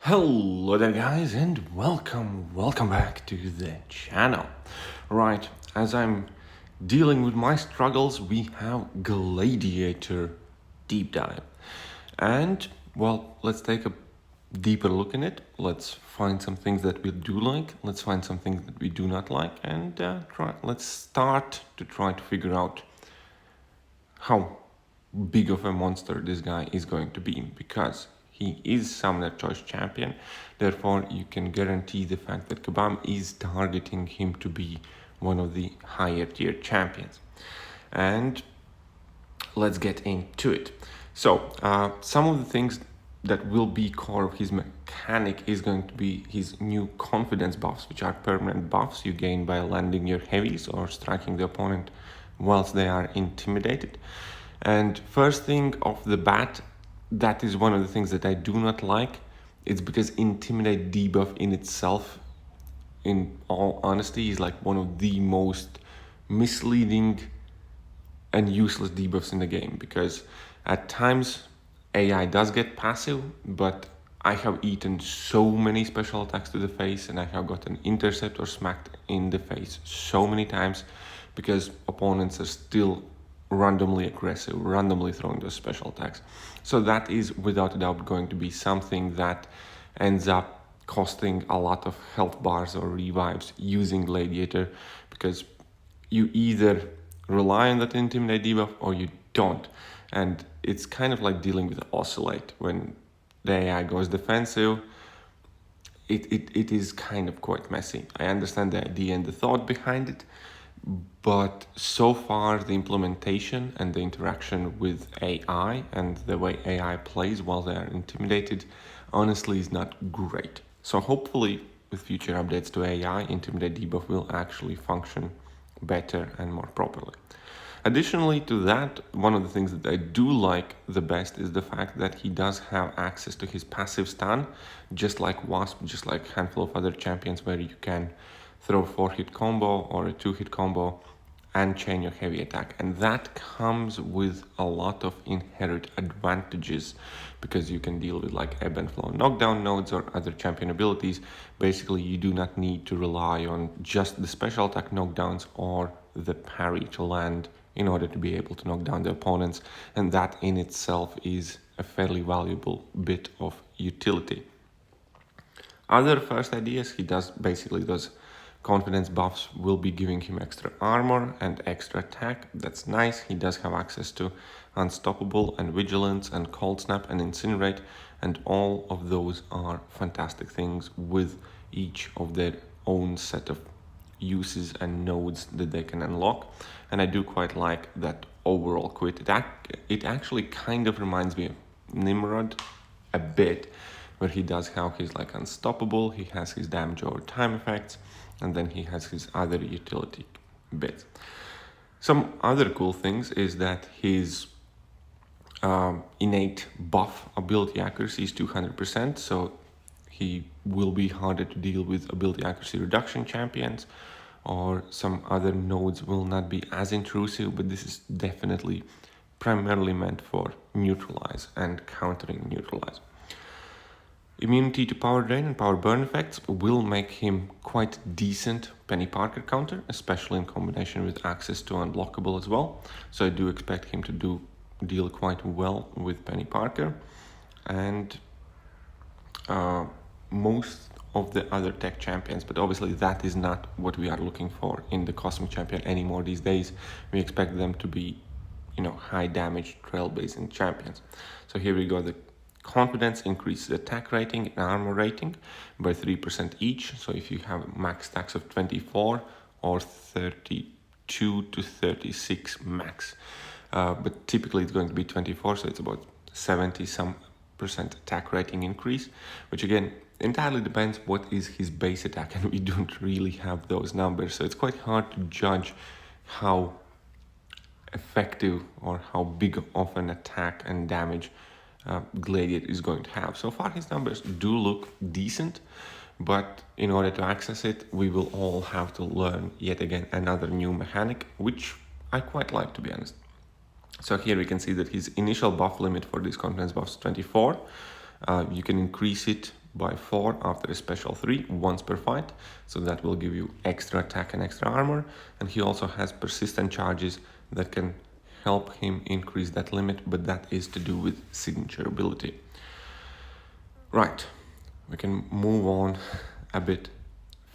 Hello there guys and welcome back to the channel. Right, as I'm dealing with my struggles, we have Gladiator deep dive. And well, let's take a deeper look in it. Let's find some things that we do like, let's find some things that we do not like, and let's start to try to figure out how big of a monster this guy is going to be, because he is Summoner Choice Champion. Therefore, you can guarantee the fact that Kabam is targeting him to be one of the higher tier champions. And let's get into it. So, some of the things that will be core of his mechanic is going to be his new confidence buffs, which are permanent buffs you gain by landing your heavies or striking the opponent whilst they are intimidated. And first thing off the bat, that is one of the things that I do not like. It's because Intimidate debuff in itself, in all honesty, is like one of the most misleading and useless debuffs in the game, because at times AI does get passive, but I have eaten so many special attacks to the face and I have gotten intercept or smacked in the face so many times because opponents are still randomly aggressive, randomly throwing those special attacks. So that is without a doubt going to be something that ends up costing a lot of health bars or revives using Gladiator, because you either rely on that Intimidate debuff or you don't. And it's kind of like dealing with Oscillate. When the AI goes defensive, it is kind of quite messy. I understand the idea and the thought behind it, but so far the implementation and the interaction with AI and the way AI plays while they are intimidated honestly is not great. So hopefully with future updates to AI, Intimidate debuff will actually function better and more properly. Additionally to that, one of the things that I do like the best is the fact that he does have access to his passive stun, just like Wasp, just like a handful of other champions, where you can throw a 4-hit combo or a 2-hit combo and chain your heavy attack. And that comes with a lot of inherent advantages, because you can deal with like ebb and flow knockdown nodes or other champion abilities. Basically, you do not need to rely on just the special attack knockdowns or the parry to land in order to be able to knock down the opponents. And that in itself is a fairly valuable bit of utility. Other first ideas, he does basically those confidence buffs will be giving him extra armor and extra attack. That's nice. He does have access to Unstoppable and Vigilance and Cold Snap and Incinerate, and all of those are fantastic things with each of their own set of uses and nodes that they can unlock. And I do quite like that overall quit. It actually kind of reminds me of Nimrod a bit, where he does have his like Unstoppable, he has his damage over time effects, and then he has his other utility bits. Some other cool things is that his innate buff ability accuracy is 200%, so he will be harder to deal with ability accuracy reduction champions, or some other nodes will not be as intrusive, but this is definitely primarily meant for neutralize and countering neutralize. Immunity to power drain and power burn effects will make him quite decent Penny Parker counter, especially in combination with access to unblockable as well. So I do expect him to deal quite well with Penny Parker. And most of the other tech champions, but obviously that is not what we are looking for in the Cosmic Champion anymore these days. We expect them to be, high damage trailblazing champions. So here we go. The confidence increases attack rating and armor rating by 3% each. So if you have max stacks of 24 or 32 to 36 max, but typically it's going to be 24, so it's about 70% attack rating increase, which again entirely depends what is his base attack, and we don't really have those numbers, so it's quite hard to judge how effective or how big of an attack and damage Gladiator is going to have. So far his numbers do look decent, but in order to access it, we will all have to learn yet again another new mechanic, which I quite like, to be honest. So here we can see that his initial buff limit for these confidence buffs is 24. You can increase it by 4 after a special 3 once per fight, so that will give you extra attack and extra armor. And he also has persistent charges that can help him increase that limit, but that is to do with signature ability. Right, we can move on a bit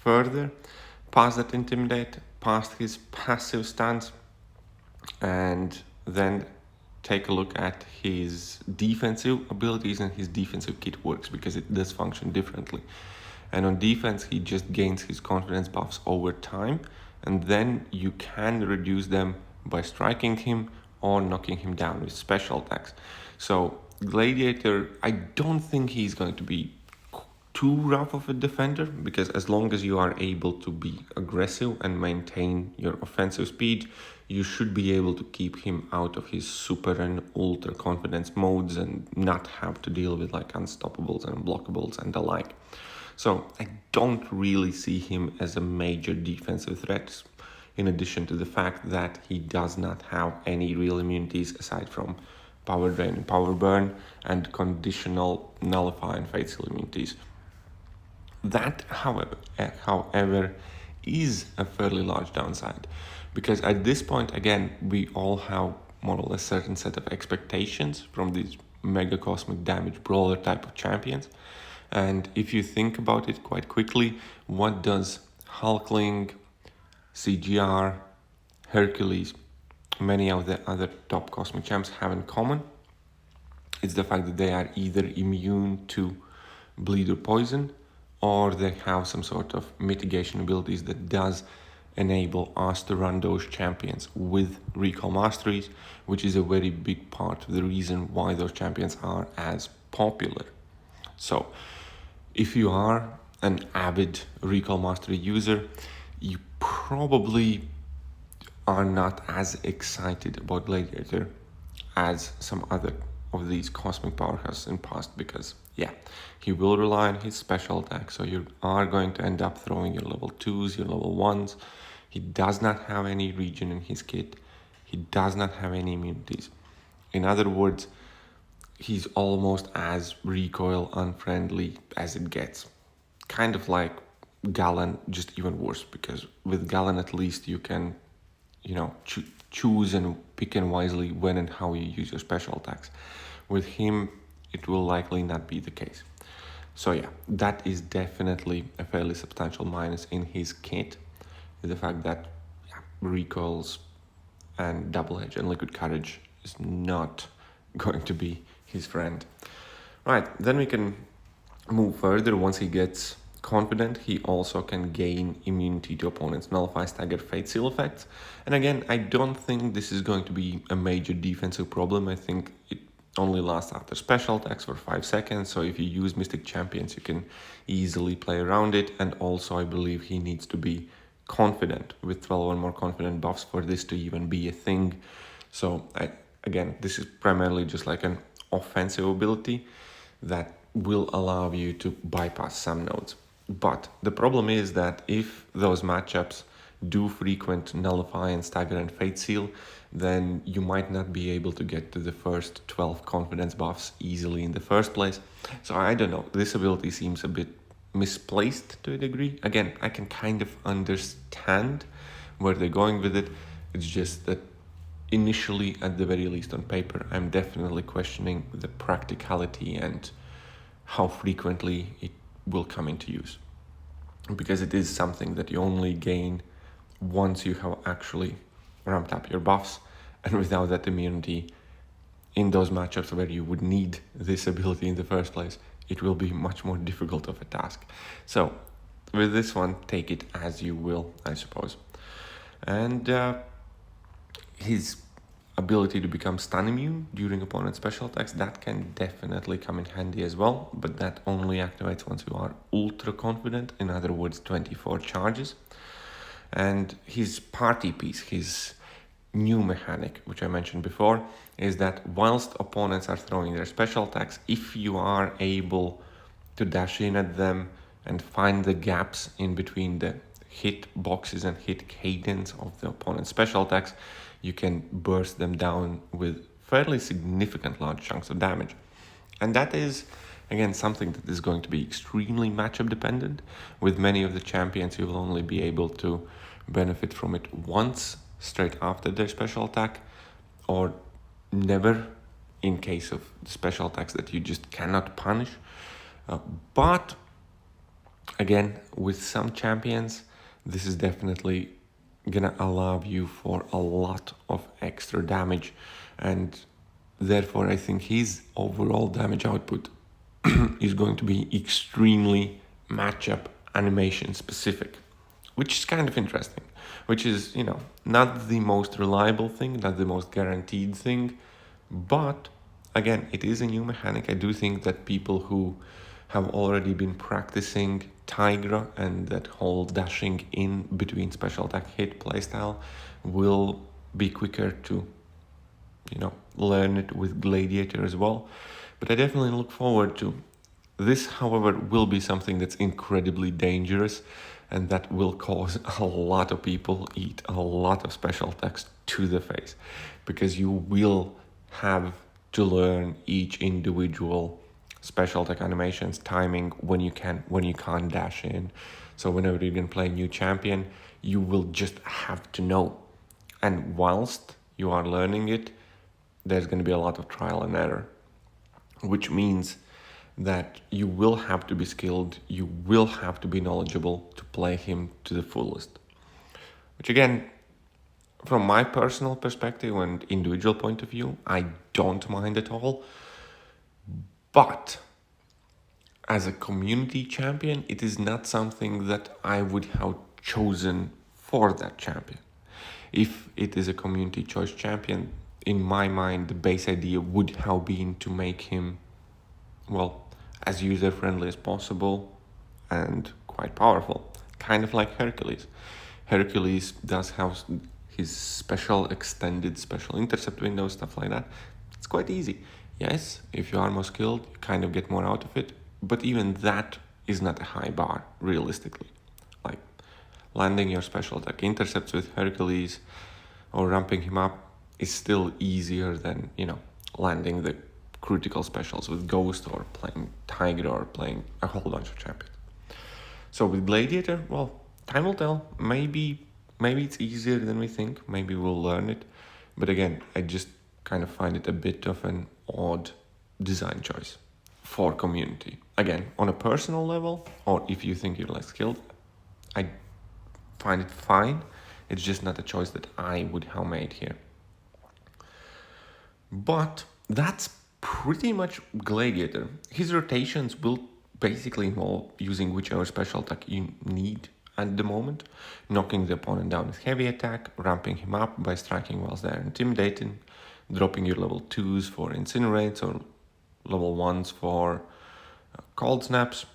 further past that Intimidate, past his passive stance, and then take a look at his defensive abilities and his defensive kit works, because it does function differently. And on defense, he just gains his confidence buffs over time, and then you can reduce them by striking him or knocking him down with special attacks. So Gladiator, I don't think he's going to be too rough of a defender, because as long as you are able to be aggressive and maintain your offensive speed, you should be able to keep him out of his super and ultra confidence modes and not have to deal with like unstoppables and unblockables and the like. So I don't really see him as a major defensive threat, in addition to the fact that he does not have any real immunities aside from power drain and power burn and conditional nullify and fate seal immunities. That, however, is a fairly large downside, because at this point, again, we all have more or less certain set of expectations from these mega cosmic damage brawler type of champions. And if you think about it quite quickly, what does Hulkling, CGR, Hercules, many of the other top cosmic champs have in common? It's the fact that they are either immune to bleed or poison, or they have some sort of mitigation abilities that does enable us to run those champions with recall masteries, which is a very big part of the reason why those champions are as popular. So if you are an avid recall mastery user, you probably are not as excited about Gladiator as some other of these cosmic powerhouses in past, because he will rely on his special attack, so you are going to end up throwing your level 2s, your level 1s. He does not have any regen in his kit. He does not have any immunities. In other words, he's almost as recoil unfriendly as it gets. Kind of like Galen, just even worse, because with Galen at least you can, choose and pick and wisely when and how you use your special attacks. With him, it will likely not be the case. So that is definitely a fairly substantial minus in his kit, is the fact that recoils and double edge and liquid courage is not going to be his friend. Right, then we can move further. Once he gets confident, he also can gain immunity to opponents' nullify, stagger, fate seal effects. And again, I don't think this is going to be a major defensive problem. I think it only lasts after special attacks for 5 seconds, so if you use Mystic Champions, you can easily play around it. And also, I believe he needs to be confident with 12 or more confident buffs for this to even be a thing. So again, this is primarily just like an offensive ability that will allow you to bypass some nodes. But the problem is that if those matchups do frequent nullify and stagger and fate seal, then you might not be able to get to the first 12 confidence buffs easily in the first place. So I don't know, this ability seems a bit misplaced to a degree. Again, I can kind of understand where they're going with it. It's just that initially, at the very least on paper, I'm definitely questioning the practicality and how frequently it will come into use, because it is something that you only gain once you have actually ramped up your buffs, and without that immunity in those matchups where you would need this ability in the first place, it will be much more difficult of a task. So with this one, take it as you will, I suppose. And his ability to become stun immune during opponent special attacks, that can definitely come in handy as well, but that only activates once you are ultra confident, in other words 24 charges. And his party piece, his new mechanic, which I mentioned before, is that whilst opponents are throwing their special attacks, if you are able to dash in at them and find the gaps in between the hit boxes and hit cadence of the opponent's special attacks, you can burst them down with fairly significant large chunks of damage. And that is Again, something that is going to be extremely matchup dependent. With many of the champions, you will only be able to benefit from it once straight after their special attack, or never in case of special attacks that you just cannot punish. But again, with some champions, this is definitely gonna allow you for a lot of extra damage, and therefore I think his overall damage output is going to be extremely matchup animation specific, which is kind of interesting, which is, not the most reliable thing, not the most guaranteed thing, but again, it is a new mechanic. I do think that people who have already been practicing Tigra and that whole dashing in between special attack hit playstyle will be quicker to, learn it with Gladiator as well. But I definitely look forward to this. However, will be something that's incredibly dangerous, and that will cause a lot of people eat a lot of special attacks to the face, because you will have to learn each individual special attack animations, timing, when you can, when you can't dash in. So whenever you can play a new champion, you will just have to know. And whilst you are learning it, there's going to be a lot of trial and error, which means that you will have to be skilled, you will have to be knowledgeable to play him to the fullest. Which again, from my personal perspective and individual point of view, I don't mind at all. But as a community champion, it is not something that I would have chosen for that champion. If it is a community choice champion, in my mind, the base idea would have been to make him, as user-friendly as possible and quite powerful, kind of like Hercules. Hercules does have his special extended special intercept window, stuff like that. It's quite easy. Yes, if you are more skilled, you kind of get more out of it, but even that is not a high bar, realistically. Like, landing your special attack intercepts with Hercules or ramping him up is still easier than, landing the critical specials with Ghost or playing Tiger or playing a whole bunch of champions. So with Gladiator, time will tell. Maybe it's easier than we think. Maybe we'll learn it. But again, I just kind of find it a bit of an odd design choice for community. Again, on a personal level, or if you think you're less skilled, I find it fine. It's just not a choice that I would have made here. But that's pretty much Gladiator. His rotations will basically involve using whichever special attack you need at the moment, knocking the opponent down with heavy attack, ramping him up by striking whilst they're intimidating, dropping your level 2s for incinerates or level 1s for cold snaps.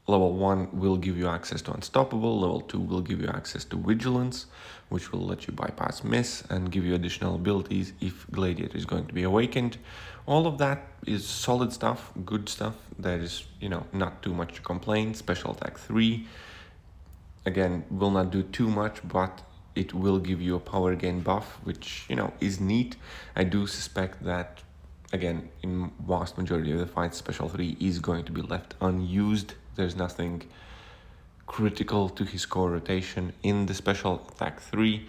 Level 1 will give you access to unstoppable, level 2 will give you access to vigilance, which will let you bypass miss and give you additional abilities if Gladiator is going to be awakened. All of that is solid stuff, good stuff. There is, not too much to complain. Special attack 3, again, will not do too much, but it will give you a power gain buff, which, is neat. I do suspect that, again, in vast majority of the fights, Special 3 is going to be left unused. There's nothing critical to his core rotation in the Special Attack 3,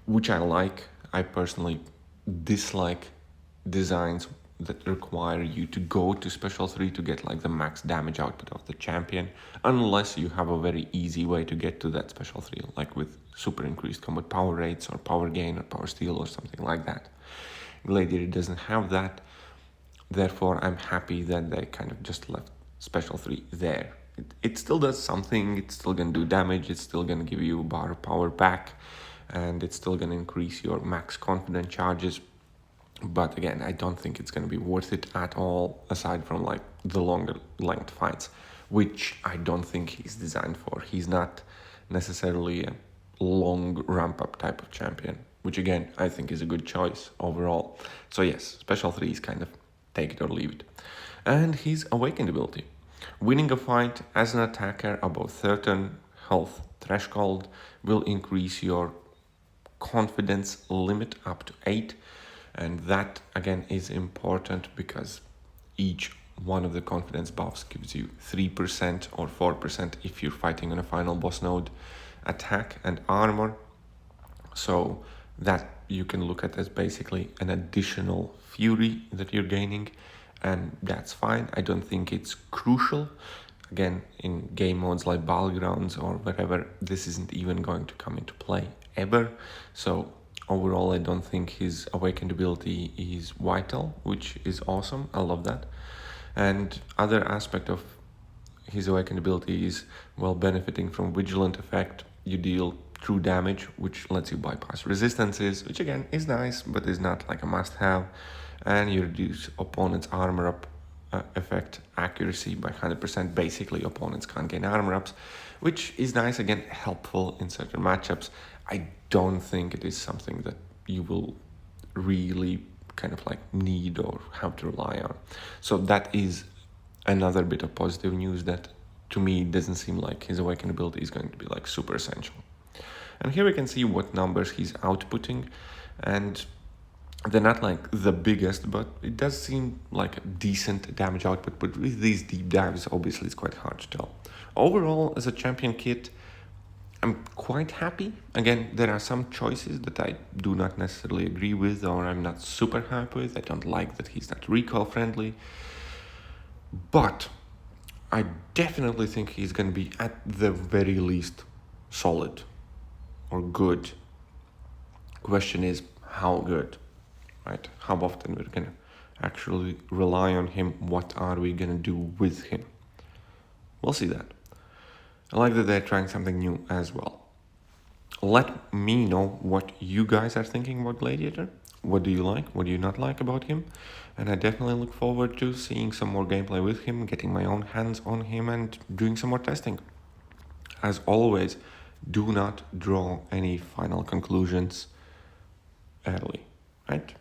which I like. I personally dislike designs that require you to go to Special 3 to get like the max damage output of the champion, unless you have a very easy way to get to that Special 3, like with super increased combat power rates or power gain or power steal or something like that. Gladiator doesn't have that, therefore I'm happy that they kind of just left Special 3 there. It still does something, it's still gonna do damage, it's still gonna give you a bar of power back, and it's still gonna increase your max confidence charges. But again, I don't think it's gonna be worth it at all, aside from like the longer length fights, which I don't think he's designed for. He's not necessarily a long ramp up type of champion, which again, I think is a good choice overall. So yes, Special 3 is kind of take it or leave it. And his Awakened ability. Winning a fight as an attacker above certain health threshold will increase your confidence limit up to 8. And that again is important because each one of the confidence buffs gives you 3% or 4% if you're fighting on a final boss node attack and armor. So that you can look at as basically an additional fury that you're gaining, and that's fine. I don't think it's crucial. Again, in game modes like Battlegrounds or wherever, this isn't even going to come into play ever. So overall, I don't think his awakened ability is vital, which is awesome. I love that. And other aspect of his awakened ability is, well, benefiting from vigilant effect. You deal true damage, which lets you bypass resistances, which again is nice, but is not like a must-have. And you reduce opponent's armor up effect accuracy by 100%. Basically, opponents can't gain armor ups, which is nice, again, helpful in certain matchups. I don't think it is something that you will really kind of like need or have to rely on. So that is another bit of positive news that to me doesn't seem like his awakened ability is going to be like super essential. And here we can see what numbers he's outputting, and they're not like the biggest, but it does seem like a decent damage output. But with these deep dives, obviously it's quite hard to tell. Overall, as a champion kit, I'm quite happy. Again, there are some choices that I do not necessarily agree with, or I'm not super happy with. I don't like that he's not recall friendly, but I definitely think he's going to be at the very least solid or good. Question is how good, right? How often we're going to actually rely on him? What are we going to do with him? We'll see that. I like that they're trying something new as well. Let me know what you guys are thinking about Gladiator. What do you like? What do you not like about him? And I definitely look forward to seeing some more gameplay with him, getting my own hands on him, and doing some more testing. As always, do not draw any final conclusions early, right?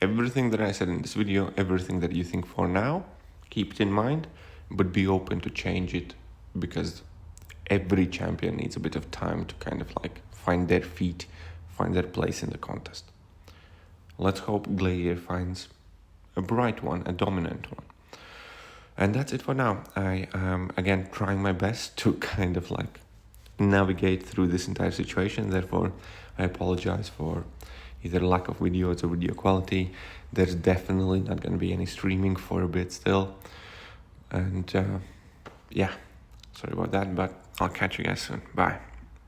Everything that I said in this video, everything that you think for now, keep it in mind, but be open to change it, because every champion needs a bit of time to kind of like find their feet, find their place in the contest. Let's hope Gladiator finds a bright one, a dominant one. And that's it for now. I am, again, trying my best to kind of like navigate through this entire situation. Therefore, I apologize for either lack of videos or video quality. There's definitely not going to be any streaming for a bit still. And yeah, sorry about that, but I'll catch you guys soon. Bye.